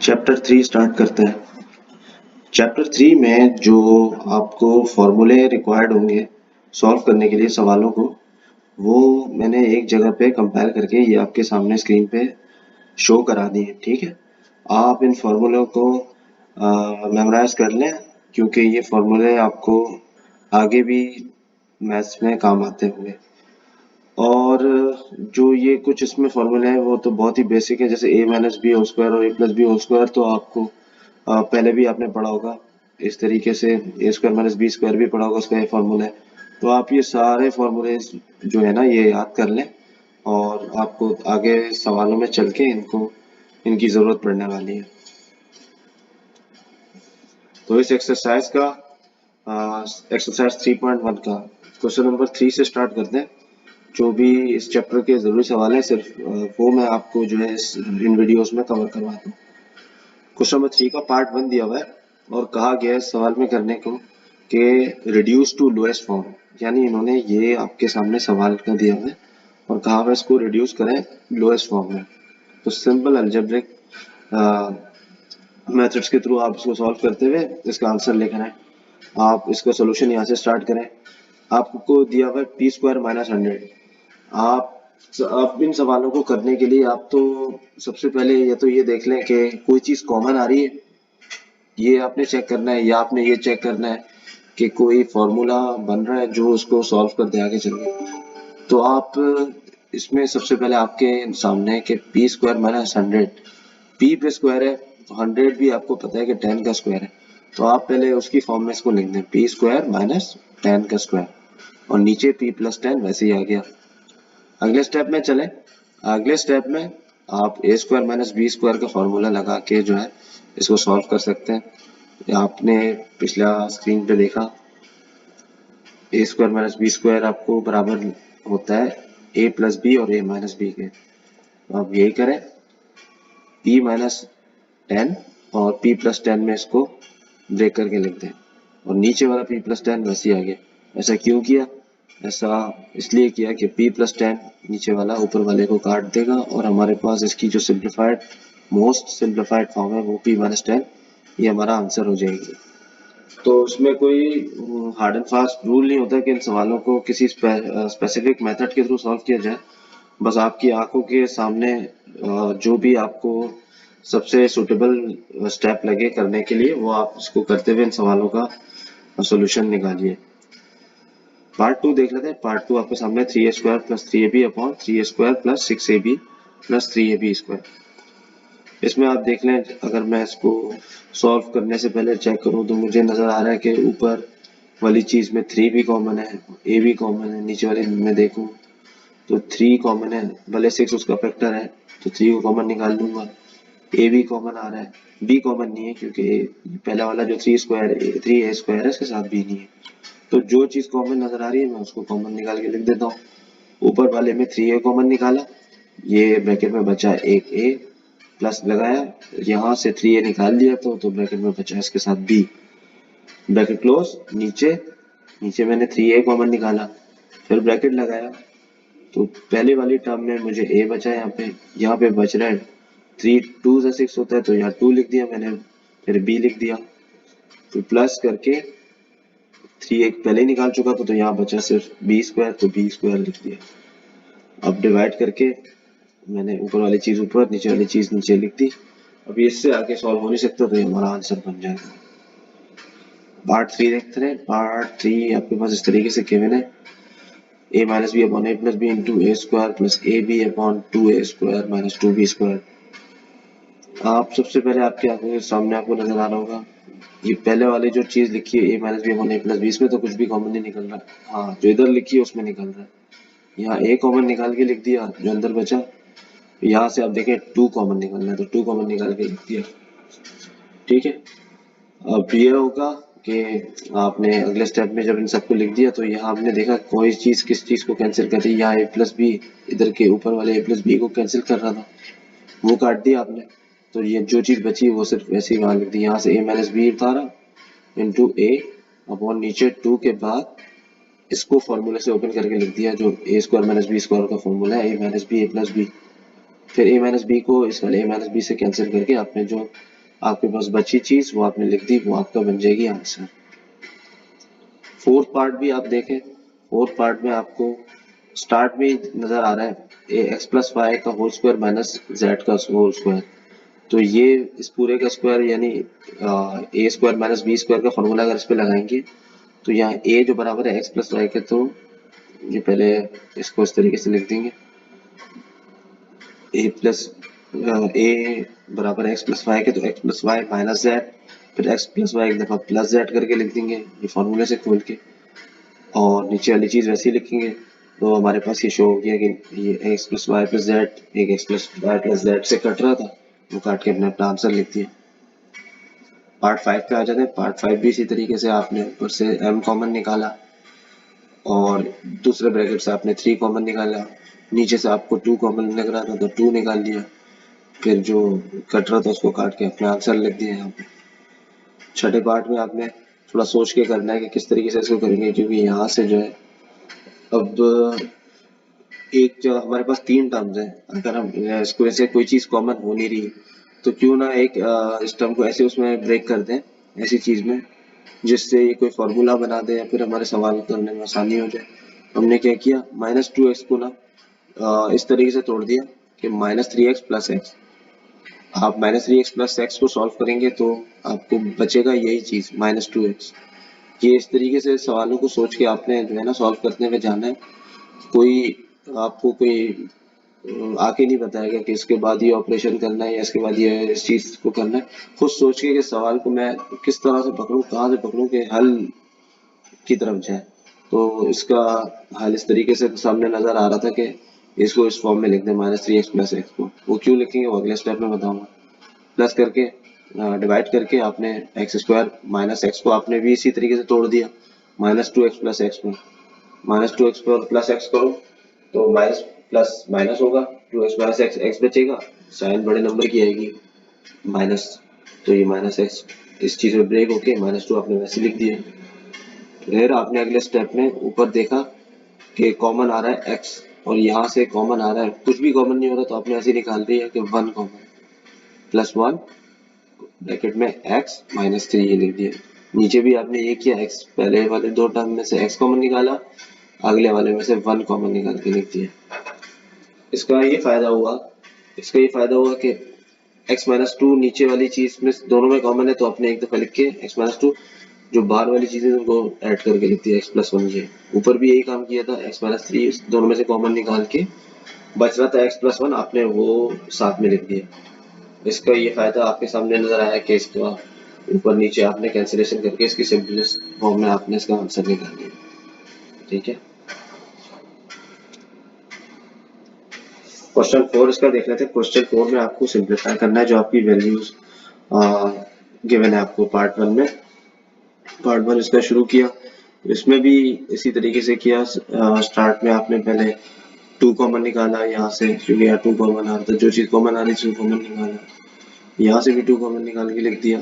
Chapter 3 start करते हैं। Chapter 3 में जो आपको फॉर्मूले रिक्वायर्ड होंगे सॉल्व करने के लिए सवालों को, वो मैंने एक जगह पे कंपाइल करके ये आपके सामने स्क्रीन पे शो करा दिए। ठीक है, आप इन फॉर्मूलों को मेमोराइज कर लें, क्योंकि ये फॉर्मूले आपको आगे भी मैथ्स में काम आते होंगे। और जो ये कुछ इसमें फॉर्मूले हैं वो तो बहुत ही बेसिक है, जैसे a minus b whole square और a plus b whole square तो आपको पहले भी आपने पढ़ा होगा। इस तरीके से ए स्क्वायर माइनस बी स्क्वायर भी पढ़ा होगा, उसका ये फॉर्मूला है। तो आप ये सारे फॉर्मूले जो है ना ये याद कर लें, और आपको आगे सवालों में चल के इनकी ज़रूरत पड़ने वाली है। तो इस एक्सरसाइज का एक्सरसाइज 3.1 का क्वेश्चन नंबर 3 से स्टार्ट करते हैं। जो भी इस चैप्टर के ज़रूरी सवाल हैं सिर्फ वो मैं आपको जो है इन वीडियोस में कवर करवाता हूँ। क्वेश्चन नंबर 3 का पार्ट 1 दिया हुआ है और कहा गया है सवाल में करने को कि रिड्यूस टू लोएस्ट फॉर्म, यानी इन्होंने ये आपके सामने सवाल का दिया हुआ है और कहा हुआ है इसको रिड्यूस करें लोएस्ट फॉर्म में। तो सिंपल अलजेब्रिक मेथड्स के थ्रू आप इसको सॉल्व करते हुए इसका आंसर लेकर आए। आप इसका सोल्यूशन यहाँ से स्टार्ट करें। आपको दिया हुआ है पी स्क्वायर माइनस 100। आप इन सवालों को करने के लिए आप तो सबसे पहले ये देख लें कि कोई चीज़ कॉमन आ रही है, ये आपने चेक करना है, या आपने ये चेक करना है कि कोई फॉर्मूला बन रहा है जो उसको सॉल्व कर दे आगे चल के। तो आप इसमें सबसे पहले आपके सामने है कि पी स्क्वायर माइनस 100, पी पे स्क्वायर है तो 100 भी आपको पता है कि 10 का स्क्वायर है। तो आप पहले उसकी फॉर्म में इसको लिख दें, पी स्क्वायर माइनस 10 का स्क्वायर, और नीचे पी प्लस 10 वैसे ही आ गया। अगले स्टेप में चले। अगले स्टेप में आप ए स्क्वायर माइनस बी स्क्वायर का फॉर्मूला लगा के जो है इसको सॉल्व कर सकते हैं। आपने पिछला स्क्रीन पे देखा, ए स्क्वायर माइनस बी स्क्वायर आपको बराबर होता है ए प्लस बी और ए माइनस बी के। तो आप यही करें, पी माइनस 10 और पी प्लस 10 में इसको ब्रेक करके लिख दें, और नीचे वाला पी प्लस 10 वैसे ही आ गया। ऐसा क्यों किया? ऐसा इसलिए किया कि p प्लस 10 नीचे वाला ऊपर वाले को काट देगा और हमारे पास इसकी जो सिंप्लीफाइड मोस्ट सिंप्लीफाइड फॉर्म है वो p माइनस 10, ये हमारा आंसर हो जाएगी। तो उसमें कोई हार्ड एंड फास्ट रूल नहीं होता कि इन सवालों को किसी स्पेसिफिक मेथड के थ्रू सॉल्व किया जाए। बस आपकी आंखों के सामने जो भी आपको सबसे सुटेबल स्टेप लगे करने के लिए वो आप इसको करते हुए इन सवालों का सॉल्यूशन निकालिए। पार्ट 2 देख लेते हैं। पार्ट 2 आपके सामने 3a square plus 3ab upon 3a square plus 6ab plus 3ab square. इसमें आप देख लें, अगर मैं इसको सॉल्व करने से पहले चेक करूं तो मुझे नजर आ रहा है कि ऊपर वाली चीज में 3 भी कॉमन है, a भी कॉमन है। नीचे वाले में देखूं तो 3 कॉमन है, भले 6 उसका फैक्टर है तो 3 को कॉमन निकाल लूंगा। ए भी कॉमन आ रहा है, बी कॉमन नहीं है क्योंकि पहला वाला जो 3a स्क्वायर है इसके साथ भी नहीं है। तो जो चीज कॉमन नजर आ रही है मैं उसको कॉमन निकाल के लिख देता हूँ। ऊपर वाले में 3a कॉमन निकाला, ये ब्रैकेट में बचा एक a, प्लस लगाया, यहाँ से 3a निकाल लिया तो ब्रैकेट में बचा इसके साथ b, ब्रैकेट क्लोज। नीचे नीचे मैंने 3a कॉमन निकाला, फिर ब्रैकेट लगाया, तो पहले वाली टर्म में मुझे a बचा, यहाँ पे बच रहा है 3 2 से 6 होता है तो यहाँ 2 लिख दिया मैंने, फिर b लिख दिया, तो प्लस करके 3 एक पहले ही निकाल चुका था तो यहाँ बचा सिर्फ बी स्क्वायर, तो बी स्क्वायर लिख दिया। अब डिवाइड करके मैंने ऊपर वाली चीज ऊपर नीचे वाली चीज नीचे लिख दी। अब इससे आगे सॉल्व हो नहीं सकता तो ये हमारा आंसर बन जाएगा। पार्ट 3 देखते हैं। पार्ट 3 आपके पास इस तरीके से गिवन है, a minus b upon a plus b into a square plus a b upon 2a square minus 2b square. आप सबसे पहले आपके आंखों के सामने आपको नजर आ रहा होगा ये पहले वाली जो चीज लिखी है a minus b upon a plus b, इसमें तो कुछ भी कॉमन नहीं निकल रहा। हाँ, जो इधर लिखी है उसमें निकल रहा है। यहाँ a कॉमन निकाल के लिख दिया, जो अंदर बचा। यहाँ से आप देखें 2 कॉमन निकलना है तो 2 कॉमन निकाल के लिख दिया। ठीक है, अब ये होगा कि आपने अगले स्टेप में जब इन सबको लिख दिया तो यहाँ आपने देखा कोई चीज किस चीज को कैंसिल कर रही है। यहाँ a प्लस बी इधर के ऊपर वाले a प्लस बी को कैंसिल कर रहा था, वो काट दिया आपने। तो ये जो चीज बची वो सिर्फ ऐसे ही वहां लिख दी। यहाँ से a माइनस बी उतारा इंटू ए अपॉन नीचे 2 के बाद इसको फॉर्मूले से ओपन करके लिख दिया, जो ए स्क्वायर माइनस बी स्क्वायर का फॉर्मूला है, ए minus b a plus B. फिर a माइनस बी को इस वाले a माइनस बी से कैंसिल करके आपने जो आपके पास बची चीज वो आपने लिख दी, वो आपका बन जाएगी आंसर। फोर्थ पार्ट भी आप देखें, फोर्थ पार्ट में आपको स्टार्ट में ही नजर आ रहा है ए एक्स प्लस वाई का होल स्क्वायर माइनस जेड का होल स्क्वायर। तो ये इस पूरे का स्क्वायर यानी ए स्क्वायर माइनस बी स्क्वायर का फॉर्मूला अगर इस पे लगाएंगे तो यहाँ ए जो बराबर है एक्स प्लस वाई के, तो ये पहले इसको इस तरीके से लिख देंगे, ए प्लस ए बराबर एक्स प्लस वाई के, तो x plus y minus z, फिर एक्स प्लस वाई एक दफा प्लस जेड करके लिख देंगे ये फॉर्मूले से खोल के, और नीचे वाली चीज वैसे ही लिखेंगे। तो हमारे पास ये शो हो गया कि ये X plus Y plus Z एक X plus Y plus Z से कट रहा था, वो काट के अपने अपना आंसर लिख दिया। पार्ट 5 पे आ जाते हैं। पार्ट 5 भी इसी तरीके से आपने ऊपर से m कॉमन निकाला और दूसरे ब्रैकेट से आपने 3 कॉमन निकाला, नीचे से आपको 2 कॉमन लग रहा था तो 2 निकाल दिया, फिर जो कट रहा था उसको काट के अपना आंसर लिख दिया यहाँ पे। छठे पार्ट में आपने थोड़ा सोच के करना है कि किस तरीके से इसको करेंगे, क्योंकि यहाँ से जो है अब एक जो हमारे पास 3 टर्म्स हैं, अगर हम इसको वैसे कोई चीज कॉमन हो नहीं रही तो क्यों ना एक इस टर्म को ऐसे उसमें ब्रेक कर दें ऐसी चीज में जिससे ये कोई फॉर्मूला बना दे या फिर हमारे सवाल करने में आसानी हो जाए। हमने क्या किया, -2x को ना इस तरीके से तोड़ दिया कि -3x प्लस एक्स। आप -3x प्लस एक्स को सॉल्व करेंगे तो आपको बचेगा यही चीज -2x। ये इस तरीके से सवालों को सोच के आपने जो है ना सॉल्व करने में जाना है। कोई आपको कोई आके नहीं बताएगा कि इसके बाद ये ऑपरेशन करना है या इसके बाद ये इस चीज को करना है। खुद सोच के कि सवाल को मैं किस तरह से पकड़ूं, कहाँ से पकड़ूं कि हल की तरफ जाए। तो इसका हल इस तरीके से सामने नजर आ रहा था कि इसको इस फॉर्म में लिख दें -3x प्लस एक्स को। वो क्यों लिखेंगे वो अगले स्टेप में बताऊंगा। प्लस करके डिवाइड करके आपने एक्स स्क्वायर माइनस एक्स को आपने भी इसी तरीके से तोड़ दिया -2x प्लस एक्स में। -2x पर प्लस एक्स करो तो माइनस प्लस माइनस होगा, 2x माइनस एक्स, एक्स बचेगा, साइन बड़े नंबर की आएगी माइनस, तो ये माइनस एक्स इस चीज में ब्रेक होके -2 आपने वैसे लिख दिया। फिर आपने अगले स्टेप में ऊपर देखा कि कॉमन आ रहा है x और यहाँ से कॉमन आ रहा है, कुछ भी कॉमन नहीं हो रहा तो आपने ऐसे निकाल दिया कि 1 कॉमन, +1 ब्रैकेट में x -3 ये लिख दिया। नीचे भी आपने ये किया, x पहले वाले 2 टर्म में से x कॉमन निकाला, अगले वाले में से 1 कॉमन निकाल के लिख दिया। इसका ये फायदा हुआ, कि x-2 नीचे वाली चीज में दोनों में कॉमन है तो आपने एक दफा लिख के x-2 जो बाहर वाली चीजें उनको ऐड करके लिख दिया x+1 ये। ऊपर भी यही काम किया था, x-3 दोनों में से कॉमन निकाल के बच रहा था x+1 आपने वो साथ में लिख दिया। इसका ये फायदा आपके सामने नजर आया कि इसका ऊपर नीचे आपने कैंसिलेशन करके इसकी सिंपलेस्ट फॉर्म में आपने इसका आंसर निकाल दिया। ठीक है, क्वेश्चन 4 इसका देख लेते हैं। क्वेश्चन 4 में आपको सिंप्लीफाई करना है जो आपकी वैल्यूज गिवन है आपको पार्ट 1 में। पार्ट 1 इसका शुरू किया, इसमें भी इसी तरीके से किया। स्टार्ट में आपने पहले 2 कॉमन निकाला यहाँ से, क्योंकि यहाँ 2 कॉमन आ रहा था, जो चीज कॉमन आ रही थी कॉमन निकाला, यहाँ से भी 2 कॉमन निकाल के लिख दिया।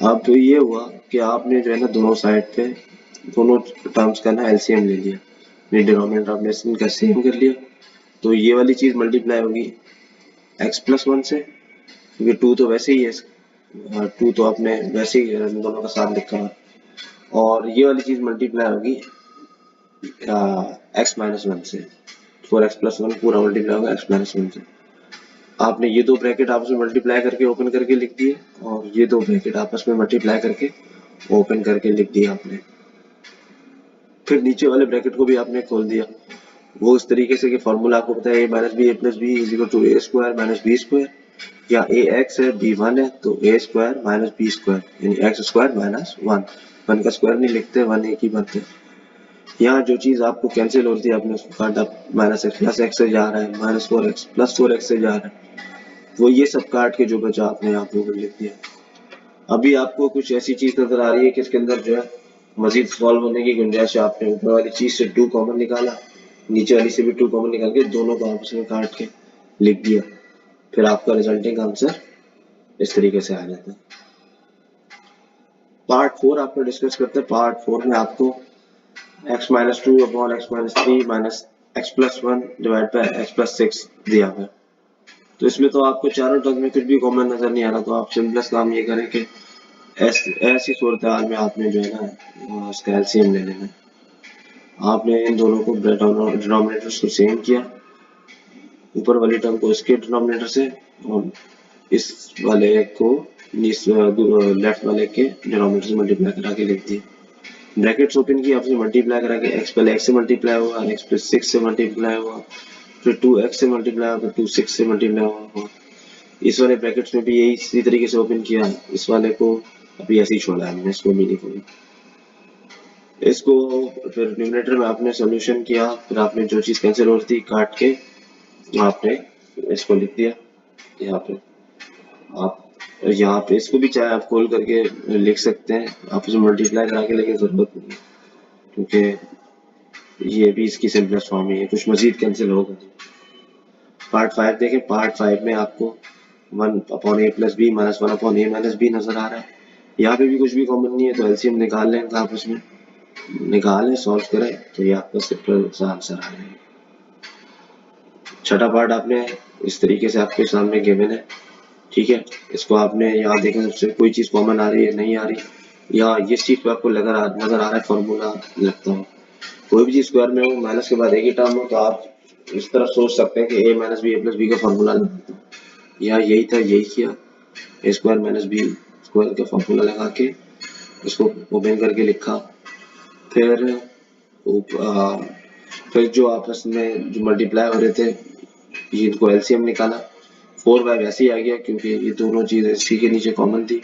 अब तो ये हुआ कि आपने जो है ना दोनों साइड पे दोनों टर्म्स का ना एलसीएम ले लिया, डिनोमिनेटर आपने इनका सेम कर लिया, तो ये वाली चीज मल्टीप्लाई होगी x+1 से, क्योंकि 2 तो वैसे ही है, 2 तो आपने वैसे ही दोनों का साथ लिखा है, और ये वाली चीज मल्टीप्लाई होगी x-1 से, 4x+1 पूरा मल्टीप्लाई होगा x-1 से। आपने ये दो ब्रैकेट आपस में मल्टीप्लाई करके ओपन करके लिख दिए और ये दो ब्रैकेट आपस में मल्टीप्लाई करके ओपन करके लिख दिया आपने। फिर नीचे वाले ब्रैकेट को भी आपने खोल दिया, वो इस तरीके से कि फॉर्मूला आपको पता है a-b a + b = a² - b², या ax है b1 है तो a² - b² यानी x² - 1, 1 का स्क्वायर नहीं लिखते, 1 एक ही बनते। यहाँ जो चीज आपको कैंसिल होती है आपने उसको काटा, -x से जा रहा है, -4x + 4x से जा रहा है, वो ये सब काट के जो बचा आपने यहाँ पे लिख दिया। अभी आपको कुछ ऐसी चीज नजर आ रही है कि इसके अंदर जो है मजीद सॉल्व होने की गुंजाइश है। आपने ऊपर वाली चीज से 2 कॉमन निकाला, नीचे वाली से भी 2 कॉमन निकाल के दोनों को आपस में काट के लिख दिया, फिर आपका रिजल्टिंग आंसर इस तरीके से आ जाता है। पार्ट 4 आपको डिस्कस करते हैं। पार्ट 4 में आपको x-2 / x-3 - x+1 / x+6 दिया हुआ है। तो इसमें तो आपको चारों टर्म में कुछ भी कॉमन नजर नहीं आ रहा, तो आप सिंपलेस्ट काम ये करें कि ऐसी सूरत हाल में आपने जो है ना उसका एलसीएम ले लेना है। आपने इन दोनों को डिनोमिनेटर्स को सेम किया, ऊपर वाली टर्म को इसके डिनोमिनेटर से और इस वाले को लेफ्ट वाले के डिनोमिनेटर से मल्टीप्लाई करा के लिख दिए। ब्रैकेट्स ओपन की, आपसे मल्टीप्लाई करा के x पहले x से मल्टीप्लाई हुआ, x प्लस 6 से मल्टीप्लाई हुआ, फिर 2x से मल्टीप्लाई हुआ, फिर 2 6 से मल्टीप्लाई हुआ। इस वाले ब्रैकेट्स में भी यही इसी तरीके से ओपन किया, इस वाले को अभी ऐसे ही छोड़ा है हमने, इसको मीनिंगफुल। इसको फिर न्यूमरेटर में आपने सॉल्यूशन किया, फिर आपने जो चीज कैंसिल हो रही थी काट के आपने इसको लिख दिया यहाँ पे। आप यहाँ पे इसको भी चाहे आप खोल करके लिख सकते हैं, आप इसे मल्टीप्लाई करा के लेकिन जरूरत नहीं है, क्योंकि ये भी इसकी सिंपलेस्ट फॉर्म ही है, कुछ मजीद कैंसिल होगा। पार्ट 5 देखें, पार्ट 5 में आपको 1/a plus b minus 1/a minus b नजर आ रहा है। यहाँ पे भी कुछ भी कॉमन नहीं है, तो एलसीएम निकाल लें, आप उसमें निकालें, सॉल्व करें, तो ये आपका सिंपल सा आंसर आ जाएगा। छठा पार्ट आपने इस तरीके से आपके सामने गिवन है, ठीक है। इसको आपने यहाँ देखा, सबसे कोई चीज कॉमन आ रही है नहीं आ रही, या इस चीज पे आपको नजर आ रहा है फॉर्मूला लगता हो, कोई भी चीज स्क्वायर में हो, माइनस के बाद एक ही टर्म हो, तो आप इस तरह सोच सकते हैं कि a minus b a plus b का फॉर्मूला लगाता हूँ, या यही था, यही किया, a square minus b square का फॉर्मूला लगा के इसको ओपन करके लिखा। फिर फिर जो आपस में जो मल्टीप्लाई हो रहे थे, ये इनको एलसीएम निकाला, 4y वैसे ही आ गया क्योंकि ये दोनों चीजें इसी के नीचे कॉमन थी।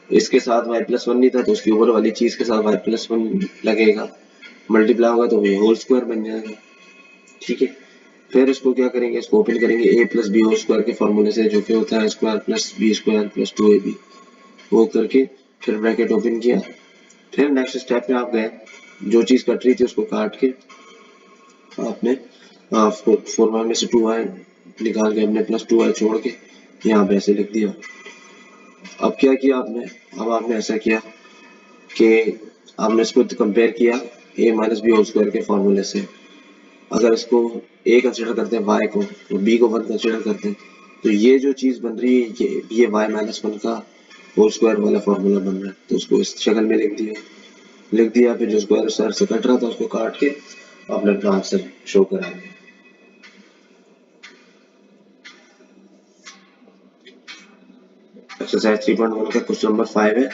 इसके साथ y+1 नहीं था, तो उसके ऊपर वाली चीज के साथ y+1 लगेगा, मल्टीप्लाई होगा तो ये होल स्क्वायर बन जाएगा, ठीक है। फिर इसको क्या करेंगे, इसको ओपन करेंगे a plus b whole square के फॉर्मूले से, जो कि होता है square plus b square plus 2ab, वो करके फिर ब्रैकेट ओपन किया। फिर नेक्स्ट स्टेप में आप गए, जो चीज कट रही थी उसको काट के आपने 4y में से 2y निकाल के हमने प्लस 2y छोड़ के यहाँ पे ऐसे लिख दिया। अब क्या किया आपने, अब आपने ऐसा किया कि आपने इसको कंपेयर किया a minus b whole square के फॉर्मूले से। अगर इसको a कंसिडर करते हैं y को, तो b को 1 कंसिडर करते हैं, तो ये जो चीज बन रही है ये y माइनस 1 का होल स्क्वायर वाला फॉर्मूला बन रहा है, तो उसको इस शक्ल में लिख दिया। फिर जो स्क्वायर सर से कट रहा था उसको काट के आपने अपना आंसर शो करा दिया। एक्सरसाइज 3.1 का क्वेश्चन नंबर 5 है।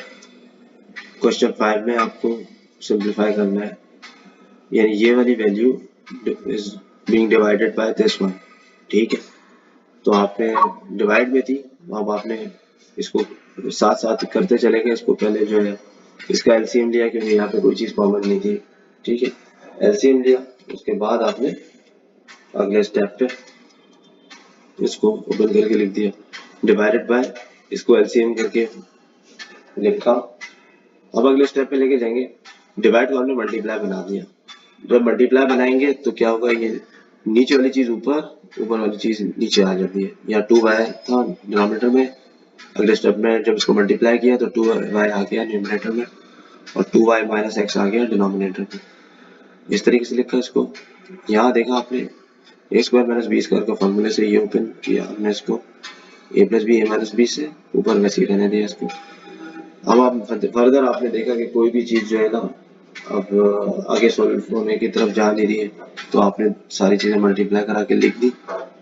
क्वेश्चन 5 में आपको सिंप्लीफाई करना है, यानी ये वाली value is being divided by this one, ठीक है। तो आपने डिवाइड में थी, अब आपने इसको साथ साथ करते चले गए। इसको पहले जो है इसका एलसीएम लिया क्योंकि यहाँ पे कोई चीज कॉमन नहीं थी, ठीक है, एलसीएम लिया। उसके बाद आपने अगले स्टेप पे इसको ओपन करके लिख दिया, डिवाइडेड बाय, इसको एलसीएम करके लिखा। अब अगले स्टेप पे लेके जाएंगे, डिवाइड को हमने मल्टीप्लाई बना दिया। जब मल्टीप्लाई बनाएंगे तो क्या होगा, ये नीचे वाली चीज ऊपर वाली चीज नीचे आ जाती है। या 2y था डिनोमिनेटर में, अगले स्टेप में जब इसको मल्टीप्लाई किया तो 2y आ गया न्यूमरेटर में और 2y माइनस x आ गया डिनोमिनेटर में। इस तरीके से लिखा इसको। यहाँ देखा आपने ए स्क्वायर माइनस बी स्क्वायर का फॉर्मूले से ये ओपन किया हमने इसको, ए प्लस बी ए माइनस बी से ऊपर वैसे ही रहने दिया इसको। अब आप फर्दर आपने देखा कि कोई भी चीज जो है ना अब आगे सॉल्व होने की तरफ जा नहीं रही है, तो आपने सारी चीजें मल्टीप्लाई करा के लिख दी,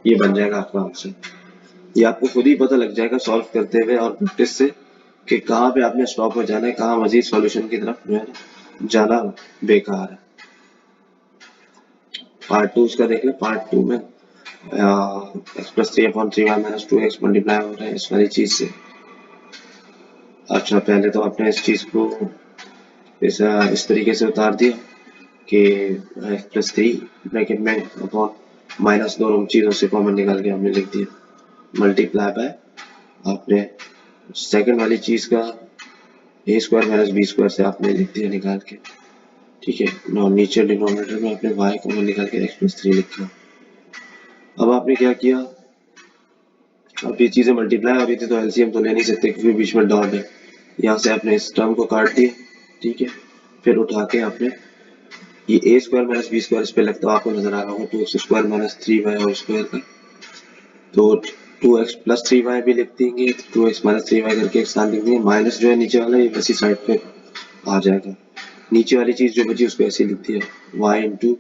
ये बन जाएगा आपका आंसर। ये आपको खुद ही पता लग जाएगा सॉल्व करते हुए और प्रैक्टिस से कि कहाँ पे आपने स्टॉप हो जाना है, कहाँ मजीद सॉल्यूशन की तरफ जो है ना जाना बेकार है। पार्ट 2 उसका देख लें। पार्ट 2 में x plus 3/3y minus 2x multiply हो रहा है इस वाली चीज से। अच्छा, पहले तो आपने इस चीज को इस तरीके से उतार दिया कि एक्स प्लस 3 ब्रैकेट में अपॉन माइनस दोनों चीजों से कॉमन निकाल के हमने लिख दिया, मल्टीप्लाई बाय आपने सेकंड वाली चीज का ए स्क्वायर माइनस बी स्क्वायर से आपने लिख दिया निकाल के, ठीक है। और नीचे डिनोमिनेटर में आपने y कॉमन निकाल के एक्स प्लस 3 लिखा। अब आपने क्या किया, अब ये चीजें मल्टीप्लाई हो रही थी तो एलसीएम तो ले नहीं सकते क्योंकि बीच में डॉट है, यहाँ से आपने इस टर्म को काट दिया, ठीक है। फिर उठा के आपने ये ए स्क्वायर माइनस बी स्क्वायर इस पे लगता है, आपको नजर आ रहा होगा 2x square minus 3y whole square का, तो 2x प्लस 3y भी लिख देंगे, 2x माइनस 3y करके एक साथ लिख देंगे, माइनस जो है नीचे वाला ये वैसी साइड पे आ जाएगा, नीचे वाली चीज जो बची उसको ऐसे लिख दिया, y into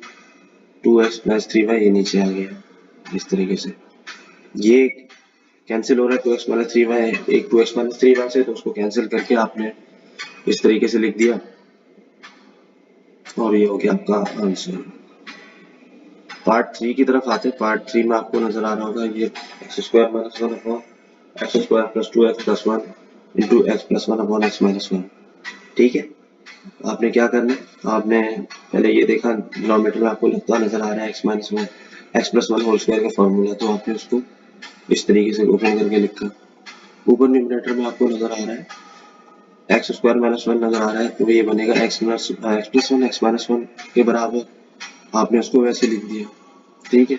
2x plus 3y ये नीचे आ गया इस तरीके से। ये कैंसिल हो रहा है 2x माइनस 3y, एक 2x माइनस 3y से, तो उसको कैंसिल करके आपने इस तरीके से लिख दिया और ये हो गया आपका आंसर। पार्ट 3 की तरफ आते हैं। पार्ट 3 में आपको नजर आ रहा होगा ये x square minus 1 upon x square plus 2x plus 1 into x plus 1 upon x minus 1। ठीक है, आपने क्या करना है, आपने पहले ये देखा डिनोमिनेटर में आपको लिखता नजर आ रहा है x minus 1 x plus 1 whole square का फॉर्मूला, तो आपने उसको इस तरीके से ओपन करके लिखा। ऊपर न्यूमरेटर में आपको नजर आ रहा है एक्स स्क्वायर माइनस 1 नजर आ रहा है, तो ये बनेगा एक्स प्लस 1 एक्स माइनस 1 के बराबर, आपने उसको वैसे लिख दिया। ठीक है,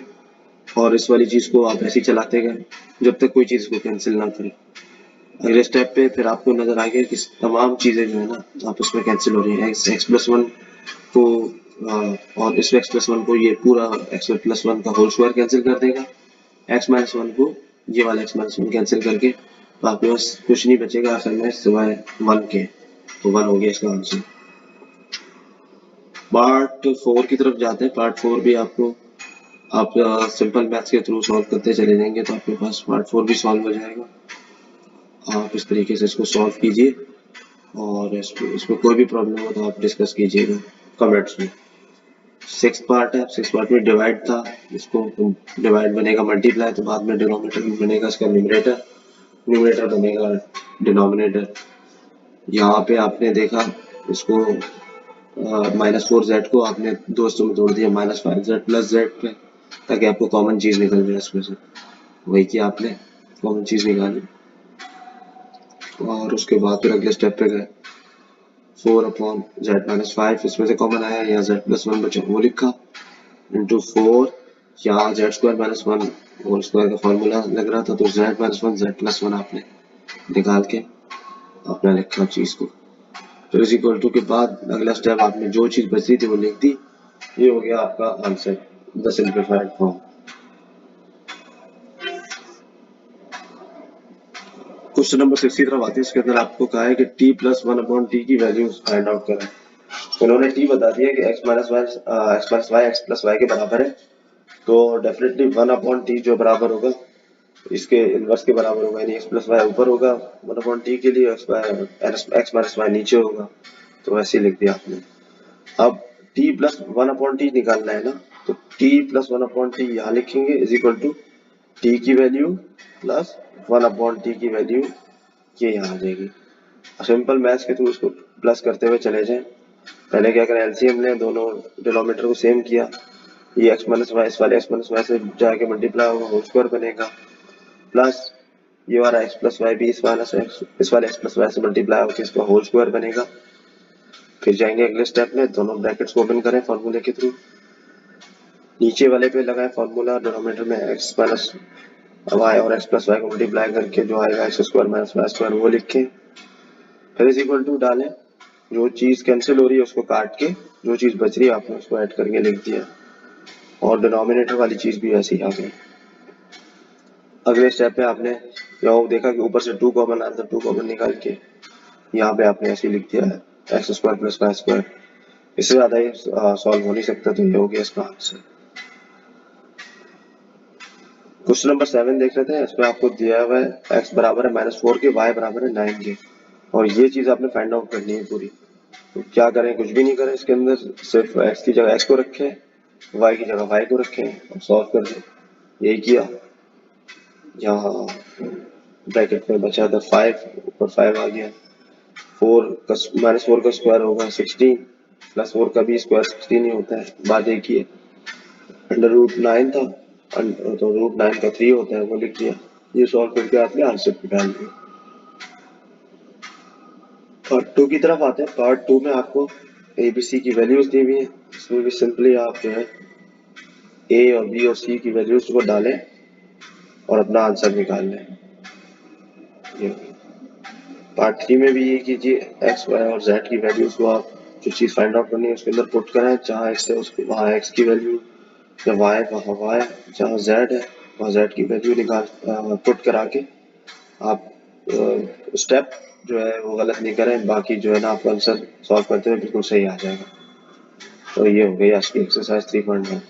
और इस वाली चीज को आप ऐसे ही चलाते गए जब तक कोई चीज को कैंसिल ना करे। अगले स्टेप पे फिर आपको नजर आ गया कि तमाम चीजें जो है ना आपस में कैंसिल हो रही है, एक्स प्लस 1 को और इस एक्स प्लस 1 को ये पूरा एक्स प्लस 1 का होल स्क्वायर कैंसिल कर देगा, एक्स माइनस 1 को ये वाला एक्स माइनस 1 कैंसिल करके तो आपके पास कुछ नहीं बचेगा असल में सिवाय 1 के, तो 1 हो गया इसका आंसर। पार्ट 4 की तरफ जाते हैं। पार्ट 4 भी आपको आप सिंपल मैथ्स के थ्रू सॉल्व करते चले जाएंगे तो आपके पास पार्ट 4 भी सॉल्व हो जाएगा। आप इस तरीके से इसको सॉल्व कीजिए और इसमें कोई भी प्रॉब्लम हो तो आप डिस्कस कीजिएगा कमेंट्स में। सिक्स पार्ट है, सिक्स पार्ट में डिवाइड था, इसको डिवाइड बनेगा मल्टीप्लाई, तो बाद में डिनोमिनेटर बनेगा इसका न्यूमरेटर, न्यूमरेटर बनेगा डिनोमिनेटर। यहाँ पे आपने देखा इसको -4z को आपने दो हिस्सों में तोड़ दिया, -5z प्लस z पे, ताकि आपको कॉमन चीज निकल जाए इसमें से, वही कि आपने कॉमन चीज निकाली। और उसके बाद फिर अगले स्टेप पे गए, 4/z-5 इसमें से कॉमन आया, यहाँ z प्लस 1 बचा वो लिखा, इंटू 4 यहाँ z square minus 1 whole square का फॉर्मूला लग रहा था, तो z माइनस 1 z प्लस 1 आपने निकाल के अपना लिखा चीज को। तो इज इक्वल टू के बाद अगला स्टेप आपने जो चीज बची थी वो लिख दी, ये हो गया आपका answer, the simplified form. Question number 6 की तरफ आते हैं। इसके अंदर आपको कहा है कि t प्लस 1 अपॉन टी की वैल्यू फाइंड आउट करें। उन्होंने t बता दिया कि x minus y x plus y के बराबर है, तो डेफिनेटली 1 अपॉन टी जो बराबर होगा इसके इनवर्स के बराबर होगा, यानी x प्लस वाई ऊपर होगा 1 अपॉन टी के लिए, x माइनस वाई नीचे होगा, तो ऐसे लिख दिया आपने। अब t प्लस 1 अपॉन टी निकालना है ना, तो t प्लस 1 अपॉन टी यहाँ लिखेंगे इज इक्वल टू t की वैल्यू प्लस 1 अपॉन टी की वैल्यू ये यहाँ आ जाएगी। सिंपल मैथ्स के थ्रू इसको प्लस करते हुए चले जाएं। पहले क्या करें, एलसीएम लें, दोनों डिनोमिनेटर को सेम किया, ये एक्स माइनस वाई इस वाले एक्स माइनस वाई से जाके मल्टीप्लाई होगा, होल स्क्वायर बनेगा, प्लस ये वाला एक्स प्लस वाई भी इस वाले एक्स प्लस वाई से मल्टीप्लाई होकर इसका होल स्क्वायर बनेगा। फिर जाएंगे अगले स्टेप में, दोनों ब्रैकेट्स को ओपन करें फॉर्मूले के थ्रू, नीचे वाले पे लगाए फॉर्मूला, डिनोमिनेटर में एक्स माइनस वाई और एक्स प्लस वाई को मल्टीप्लाई करके जो आएगा x square minus y square वो लिखें, फिर इज इक्वल टू डालें, जो चीज कैंसिल हो रही है उसको काट के जो चीज बच रही है आपने उसको ऐड करके लिख दिया, और डिनोमिनेटर वाली चीज भी ऐसे ही आ गई। अगले स्टेप पे आपने यहाँ देखा कि ऊपर से 2 कॉमन आया, 2 कॉमन निकाल के यहाँ पे आपने ऐसे लिख दिया है x square plus y square. इससे ज्यादा ही सॉल्व हो नहीं सकता, तो ये हो गया इसका आंसर। क्वेश्चन नंबर 7 देख लेते हैं। इसमें आपको दिया हुआ है x बराबर है -4 के, y बराबर है 9 के, और ये चीज आपने फाइंड आउट करनी है पूरी। तो क्या करें, कुछ भी नहीं करें, इसके अंदर सिर्फ x की जगह x को रखें, y की जगह y को रखें और सॉल्व कर दें। यही किया, यहाँ ब्रैकेट में बचा था 5, ऊपर 5 आ गया, -4 का स्क्वायर होगा 16, प्लस 4 का भी स्क्वायर 16 ही होता है, बात एक ही है। √9 था, तो √9 का 3 होता है, वो लिख दिया। ये सॉल्व करके आपने आंसर निकाल दिया। पार्ट 2 की तरफ आते हैं। पार्ट 2 में आपको ABC की वैल्यूज दी हुई है, इसमें भी सिंपली आप जो है A और B और C की वैल्यूज को डालें और अपना आंसर निकाल लें। पार्ट 3 में भी ये कीजिए, x, y और z की वैल्यूज को आप जो चीज फाइंड आउट करनी है उसके अंदर पुट करें, जहाँ x है उसको वहाँ x की वैल्यू, या y वहाँ y, जहाँ z है और z की वैल्यू निकाल पुट करा के आप स्टेप जो है वो गलत नहीं करें, बाकी जो है ना आपका आंसर सॉल्व करते हुए बिल्कुल सही आ जाएगा। तो ये हो गई आज की एक्सरसाइज 3.1।